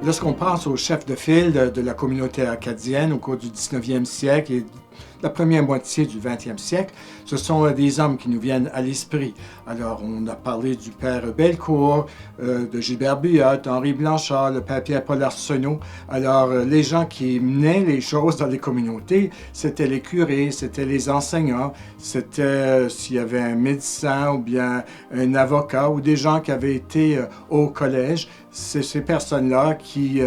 Lorsqu'on pense aux chefs de file de la communauté acadienne au cours du 19e siècle et la première moitié du 20e siècle, ce sont des hommes qui nous viennent à l'esprit. Alors, on a parlé du père Bellecour, de Gilbert Buyot, Henri Blanchard, le père Pierre-Paul Arsenault. Alors, les gens qui menaient les choses dans les communautés, c'était les curés, c'était les enseignants, c'était s'il y avait un médecin ou bien un avocat ou des gens qui avaient été au collège. C'est ces personnes-là qui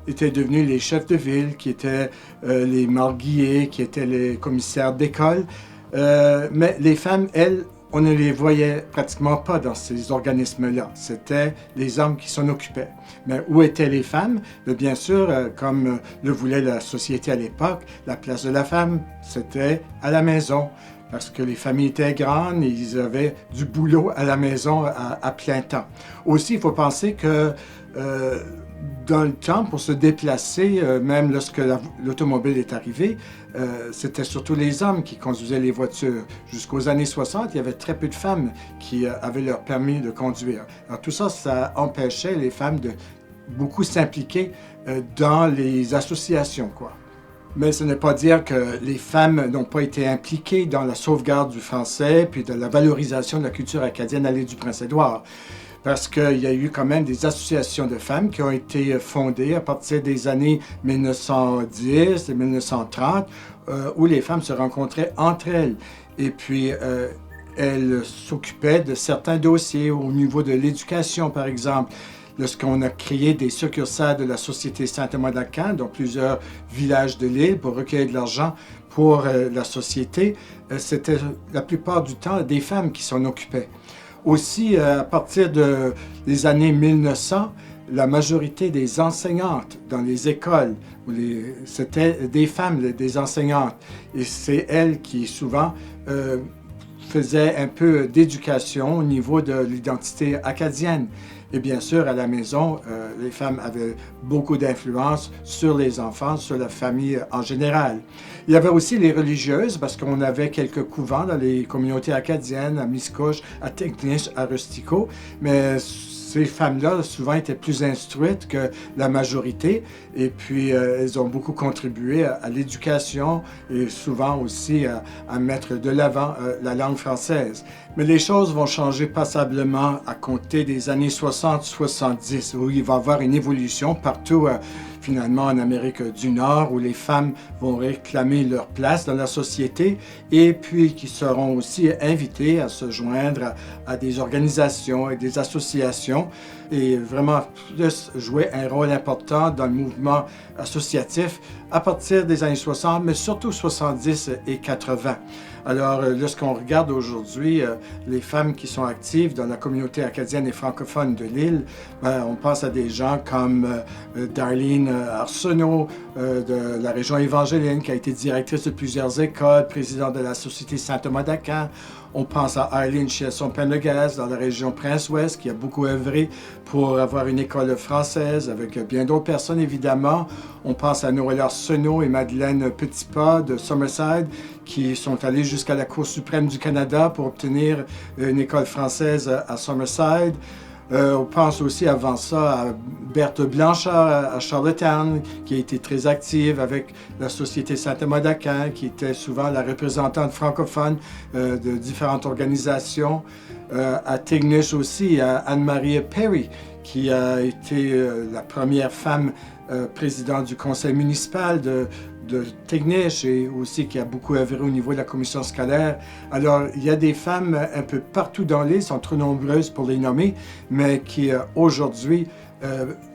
étaient devenus les chefs de ville, qui étaient les marguilliers, qui étaient les commissaires d'école. Mais les femmes, elles, on ne les voyait pratiquement pas dans ces organismes-là. C'était les hommes qui s'en occupaient. Mais où étaient les femmes? Bien sûr, comme le voulait la société à l'époque, la place de la femme, c'était à la maison. Parce que les familles étaient grandes et ils avaient du boulot à la maison à plein temps. Aussi, il faut penser que dans le temps, pour se déplacer, même lorsque l'automobile est arrivée, c'était surtout les hommes qui conduisaient les voitures. Jusqu'aux années 60, il y avait très peu de femmes qui avaient leur permis de conduire. Alors tout ça, ça empêchait les femmes de beaucoup s'impliquer dans les associations, quoi. Mais ce n'est pas dire que les femmes n'ont pas été impliquées dans la sauvegarde du français puis de la valorisation de la culture acadienne à l'île du Prince-Édouard. Parce qu'il y a eu quand même des associations de femmes qui ont été fondées à partir des années 1910 et 1930, où les femmes se rencontraient entre elles. Et puis, elles s'occupaient de certains dossiers au niveau de l'éducation, par exemple. Lorsqu'on a créé des succursales de la Société Saint-Thomas-d'Aquin dans plusieurs villages de l'île pour recueillir de l'argent pour la société, c'était la plupart du temps des femmes qui s'en occupaient. Aussi, à partir des années 1900, la majorité des enseignantes dans les écoles, c'était des femmes, des enseignantes. Et c'est elles qui, souvent, faisaient un peu d'éducation au niveau de l'identité acadienne. Et bien sûr, à la maison, les femmes avaient beaucoup d'influence sur les enfants, sur la famille en général. Il y avait aussi les religieuses, parce qu'on avait quelques couvents dans les communautés acadiennes, à Miscouche, à Tignish, à Rustico, mais ces femmes-là, souvent, étaient plus instruites que la majorité, et puis elles ont beaucoup contribué à l'éducation et souvent aussi à mettre de l'avant la langue française. Mais les choses vont changer passablement à compter des années 60-70, où il va y avoir une évolution partout, finalement, en Amérique du Nord, où les femmes vont réclamer leur place dans la société et puis qui seront aussi invitées à se joindre à des organisations et des associations et vraiment plus jouer un rôle important dans le mouvement associatif à partir des années 60, mais surtout 70 et 80. Alors, lorsqu'on regarde aujourd'hui les femmes qui sont actives dans la communauté acadienne et francophone de l'île, on pense à des gens comme Darlene Arsenault de la région évangélienne, qui a été directrice de plusieurs écoles, présidente de la Société Saint-Thomas-d'Aquin. On pense à Arlene Chiasson-Penlegaz dans la région Prince-Ouest, qui a beaucoup œuvré pour avoir une école française, avec bien d'autres personnes évidemment. On pense à Noël Arsenault et Madeleine Petitpas de Summerside, qui sont allés jusqu'à la Cour suprême du Canada pour obtenir une école française à Summerside. On pense aussi avant ça à Berthe Blanchard à Charlottetown, qui a été très active avec la Société Saint-Thomas-d'Aquin, qui était souvent la représentante francophone de différentes organisations. À Tignish aussi, à Anne-Marie Perry, qui a été la première femme présidente du conseil municipal de Tignish et aussi qui a beaucoup œuvré au niveau de la commission scolaire. Alors, il y a des femmes un peu partout dans l'île, sont trop nombreuses pour les nommer, mais qui aujourd'hui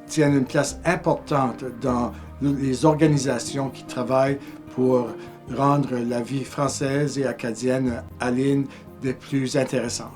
tiennent une place importante dans les organisations qui travaillent pour rendre la vie française et acadienne à l'île des plus intéressantes.